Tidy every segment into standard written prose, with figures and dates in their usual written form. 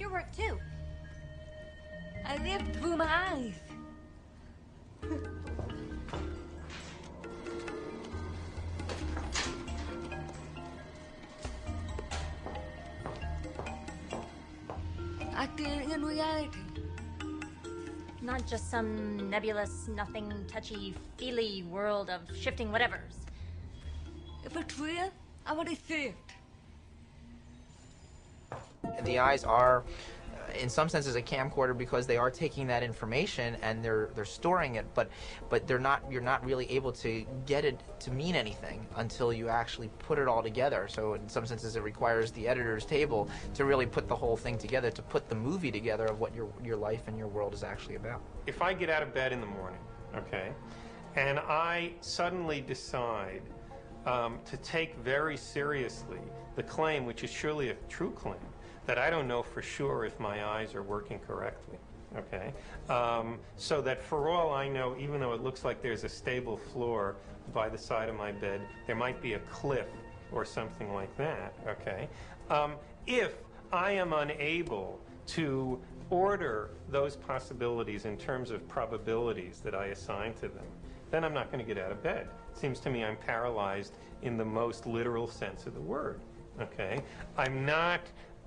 Your work, too. I lived through my eyes. Acting in reality. Not just some nebulous, nothing, touchy-feely world of shifting whatevers. If it's real, I want to see it. The eyes are, in some senses, a camcorder because they are taking that information and they're storing it, but you're not really able to get it to mean anything until you actually put it all together. So in some senses, it requires the editor's table to really put the whole thing together, to put the movie together of what your life and your world is actually about. If I get out of bed in the morning, okay, and I suddenly decide to take very seriously the claim, which is surely a true claim, that I don't know for sure if my eyes are working correctly, okay? So that for all I know, even though it looks like there's a stable floor by the side of my bed, there might be a cliff or something like that, okay? If I am unable to order those possibilities in terms of probabilities that I assign to them, then I'm not going to get out of bed. It seems to me I'm paralyzed in the most literal sense of the word, okay? I'm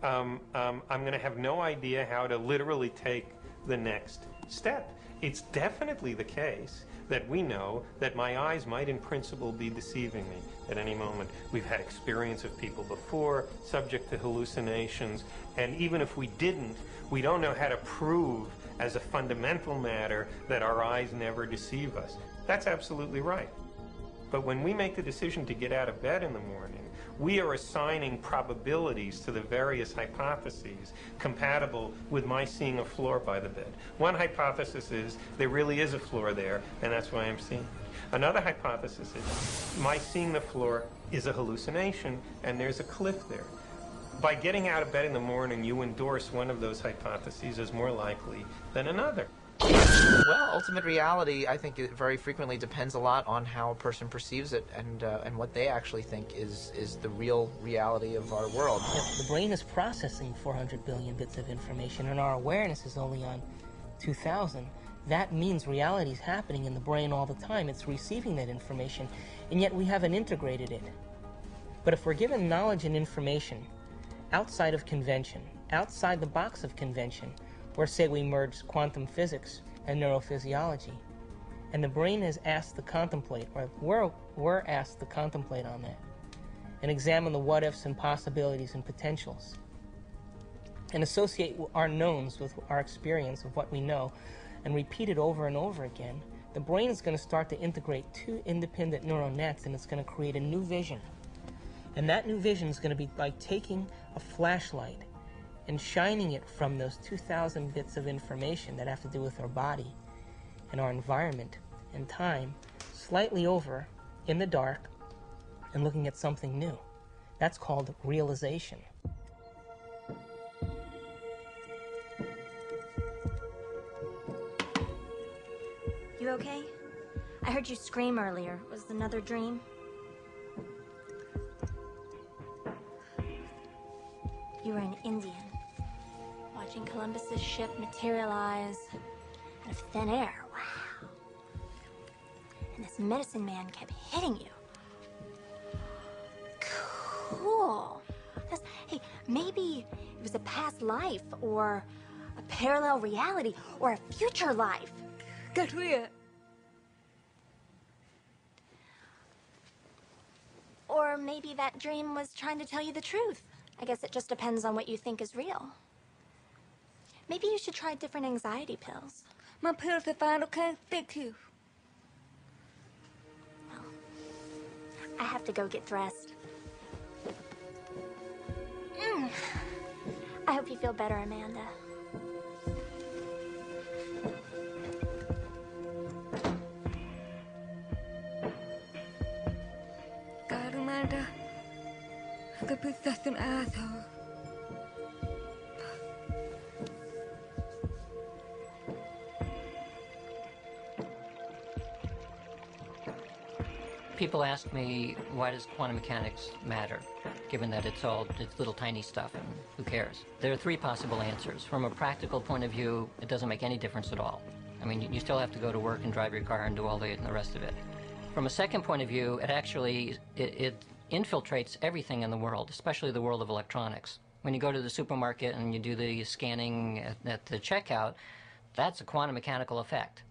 going to have no idea how to literally take the next step. It's definitely the case that we know that my eyes might in principle be deceiving me at any moment. We've had experience of people before subject to hallucinations, and even if we didn't, we don't know how to prove as a fundamental matter that our eyes never deceive us. That's absolutely right. But when we make the decision to get out of bed in the morning, we are assigning probabilities to the various hypotheses compatible with my seeing a floor by the bed. One hypothesis is there really is a floor there, and that's why I'm seeing it. Another hypothesis is my seeing the floor is a hallucination, and there's a cliff there. By getting out of bed in the morning, you endorse one of those hypotheses as more likely than another. Well, ultimate reality, I think, it very frequently depends a lot on how a person perceives it and what they actually think is the real reality of our world. If the brain is processing 400 billion bits of information and our awareness is only on 2,000, that means reality is happening in the brain all the time. It's receiving that information, and yet we haven't integrated it. But if we're given knowledge and information outside of convention, outside the box of convention, or say we merge quantum physics and neurophysiology, and the brain is asked to contemplate, or we're asked to contemplate on that, and examine the what-ifs and possibilities and potentials, and associate our knowns with our experience of what we know, and repeat it over and over again, the brain is going to start to integrate two independent neural nets, and it's going to create a new vision. And that new vision is going to be like taking a flashlight and shining it from those 2,000 bits of information that have to do with our body and our environment and time, slightly over in the dark and looking at something new. That's called realization. You okay? I heard you scream earlier. Was it another dream? You were an Indian, watching Columbus's ship materialize out of thin air. Wow. And this medicine man kept hitting you. Cool. Hey, maybe it was a past life, or a parallel reality, or a future life. Get real. Or maybe that dream was trying to tell you the truth. I guess it just depends on what you think is real. Maybe you should try different anxiety pills. My pills are fine, okay? Thank you. Well, I have to go get dressed. I hope you feel better, Amanda. God, Amanda. The possessed an asshole. People ask me, why does quantum mechanics matter, given that it's little tiny stuff, and Who cares? There are three possible answers. From a practical point of view, it doesn't make any difference at all. I mean, you still have to go to work and drive your car and do all the rest of it. From a second point of view, it actually it infiltrates everything in the world, especially the world of electronics. When you go to the supermarket and you do the scanning at the checkout, that's a quantum mechanical effect.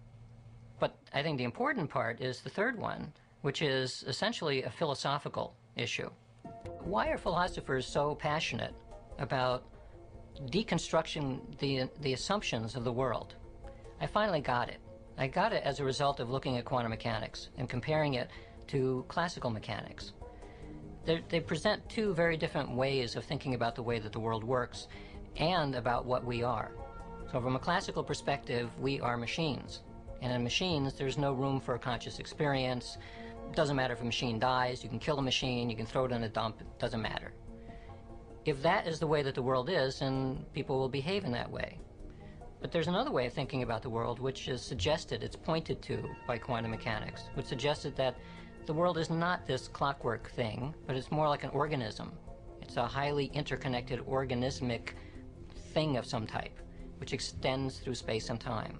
But I think the important part is the third one, which is essentially a philosophical issue. Why are philosophers so passionate about deconstructing the assumptions of the world? I finally got it. I got it as a result of looking at quantum mechanics and comparing it to classical mechanics. They present two very different ways of thinking about the way that the world works and about what we are. So from a classical perspective, we are machines. And in machines, there's no room for a conscious experience. It doesn't matter if a machine dies, you can kill a machine, you can throw it in a dump, it doesn't matter. If that is the way that the world is, then people will behave in that way. But there's another way of thinking about the world which is suggested, it's pointed to by quantum mechanics, which suggested that the world is not this clockwork thing, but it's more like an organism. It's a highly interconnected organismic thing of some type, which extends through space and time.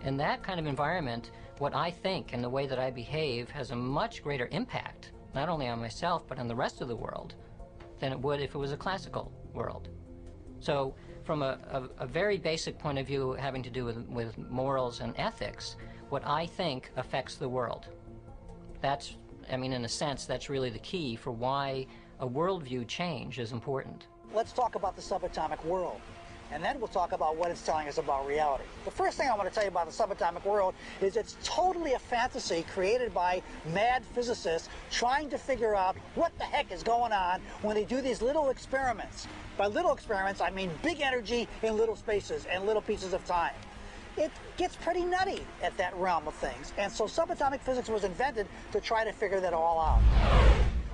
In that kind of environment, what I think and the way that I behave has a much greater impact, not only on myself, but on the rest of the world, than it would if it was a classical world. So from a very basic point of view having to do with morals and ethics, what I think affects the world. That's, I mean, in a sense, that's really the key for why a worldview change is important. Let's talk about the subatomic world, and then we'll talk about what it's telling us about reality. The first thing I want to tell you about the subatomic world is it's totally a fantasy created by mad physicists trying to figure out what the heck is going on when they do these little experiments. By little experiments, I mean big energy in little spaces and little pieces of time. It gets pretty nutty at that realm of things, and so subatomic physics was invented to try to figure that all out.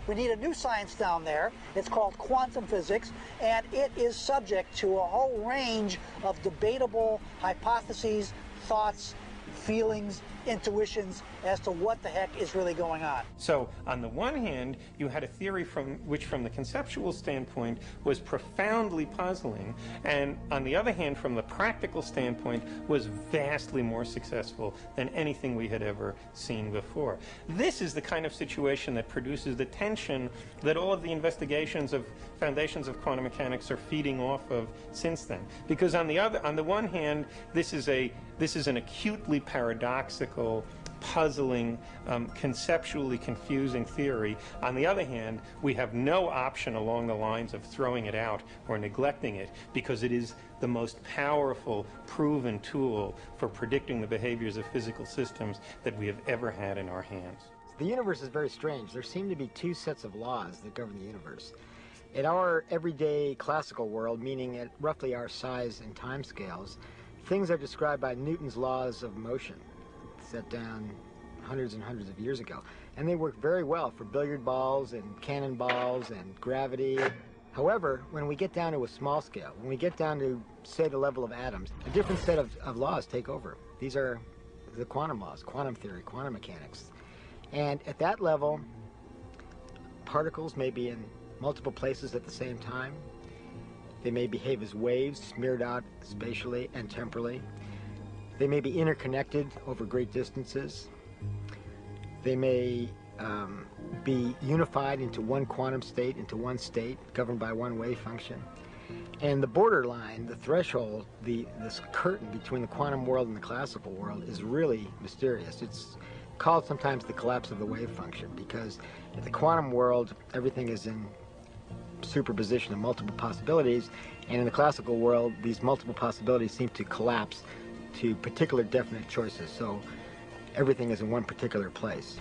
We need a new science down there. It's called quantum physics, and it is subject to a whole range of debatable hypotheses, thoughts, feelings, intuitions as to what the heck is really going on. So on the one hand, you had a theory which from the conceptual standpoint was profoundly puzzling, and on the other hand, from the practical standpoint, was vastly more successful than anything we had ever seen before. This is the kind of situation that produces the tension that all of the investigations of foundations of quantum mechanics are feeding off of since then. Because on the one hand, this is an acutely paradoxical, puzzling, conceptually confusing theory. On the other hand, we have no option along the lines of throwing it out or neglecting it, because it is the most powerful, proven tool for predicting the behaviors of physical systems that we have ever had in our hands. The universe is very strange. There seem to be two sets of laws that govern the universe. In our everyday classical world, meaning at roughly our size and time scales, things are described by Newton's laws of motion, set down hundreds and hundreds of years ago. And they work very well for billiard balls and cannonballs and gravity. However, when we get down to a small scale, when we get down to, say, the level of atoms, a different set of laws take over. These are the quantum laws, quantum theory, quantum mechanics. And at that level, particles may be in multiple places at the same time. They may behave as waves smeared out spatially and temporally. They may be interconnected over great distances. They may be unified into one quantum state, into one state, governed by one wave function. And the borderline, the threshold, this curtain between the quantum world and the classical world is really mysterious. It's called sometimes the collapse of the wave function, because in the quantum world, everything is in superposition of multiple possibilities, and in the classical world, these multiple possibilities seem to collapse to particular definite choices, so everything is in one particular place.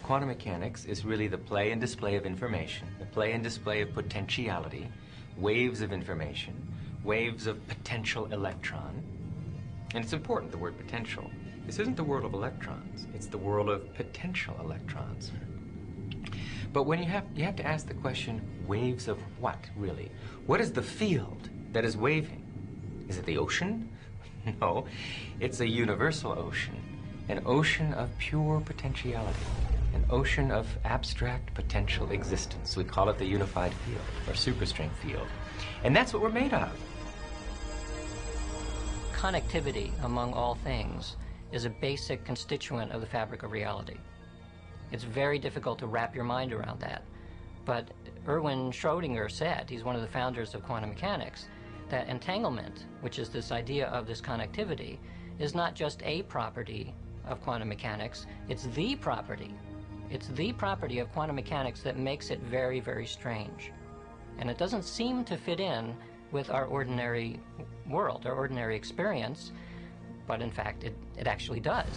Quantum mechanics is really the play and display of information, the play and display of potentiality, waves of information, waves of potential electron. And it's important, the word potential. This isn't the world of electrons, it's the world of potential electrons. But when you have to ask the question, waves of what, really? What is the field that is waving? Is it the ocean? No, it's a universal ocean, an ocean of pure potentiality, an ocean of abstract potential existence. We call it the unified field, or superstring field. And that's what we're made of. Connectivity among all things is a basic constituent of the fabric of reality. It's very difficult to wrap your mind around that. But Erwin Schrödinger said, he's one of the founders of quantum mechanics, that entanglement, which is this idea of this connectivity, is not just a property of quantum mechanics, it's the property. It's the property of quantum mechanics that makes it very, very strange. And it doesn't seem to fit in with our ordinary world, our ordinary experience, but in fact, it actually does.